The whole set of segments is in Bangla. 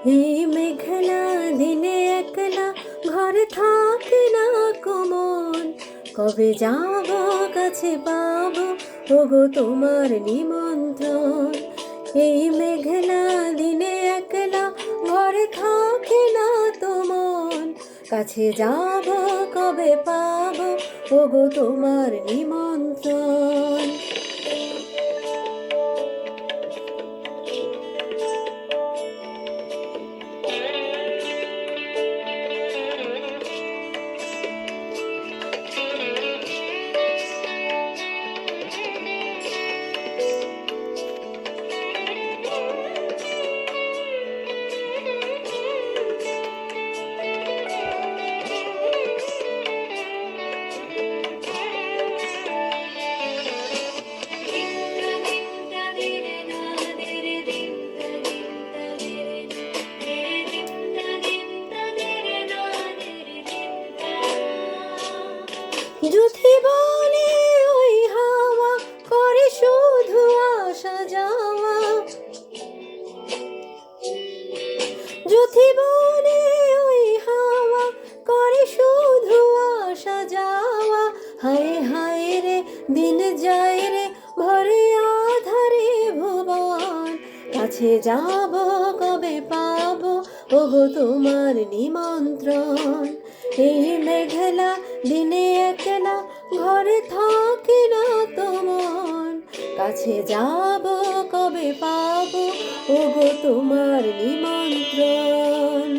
এই মেঘলা দিনে একলা ঘরে থাকে না কোমল, কবে যাব কাছে পাবো ওগো তোমার নিমন্ত্রণ। এই মেঘলা দিনে একলা ঘরে থাকে না তোমন, কাছে যাব কবে পাবো ওগো তোমার নিমন্ত্রণ। যুথি বলে ওই হাওয়া করে শুধু আসা যাওয়া, যুথি বলে ওই হাওয়া করে শুধু আসা যাওয়া। হায় হায় রে দিন যায় রে ভরে আধারে ভুবন, কাছে যাব কবে পাবো ওগো তোমার নিমন্ত্রণ। এই মেঘলা দিনে একলা ঘরে থাকে না তোমন, কাছে যাব কবে পাবো ওগো তোমার নিমন্ত্রণ।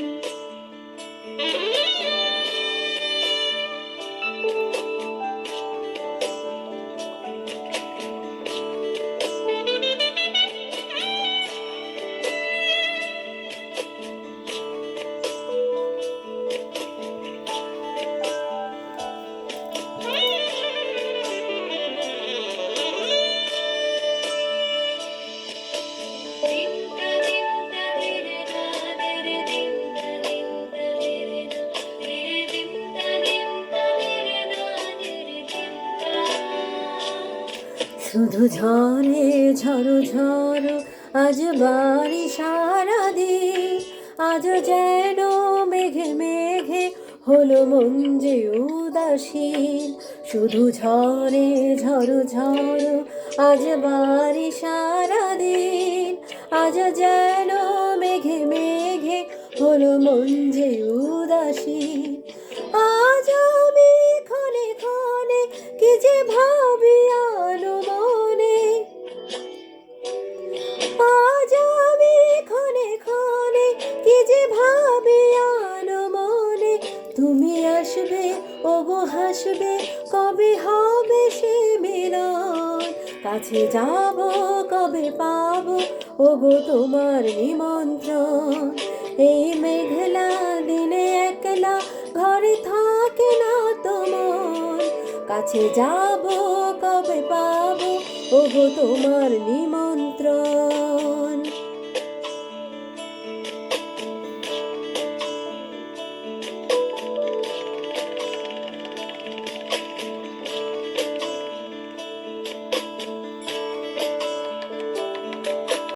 শুধু ঝরে ঝড়ো ঝড়ো আজ বাড়ি সারাদিন, আজ যেন মেঘে মেঘে হলো মন যে উদাসীন। শুধু ঝরে ঝড়ো ঝড়ো আজ বাড়ি সারাদিন, আজ যেন মেঘে মেঘে হলো মন যে উদাসীন। আজ আমি ক্ষণে ক্ষণে কি যে ভাবি আলো মনে, আজ আমি ক্ষণে ক্ষণে কি যে ভাবি আলো মনে। তুমি আসবে ওগো হাসবে কবে হবে সে মিলন, কাছে যাব কবে পাবো ওগো তোমার নিমন্ত্রণ। এই মেঘলা দিনে একলা ঘরে থাকে না তোমন, কাছে যাব কবে পাবো ওগো তোমার নিমন্ত্রণ।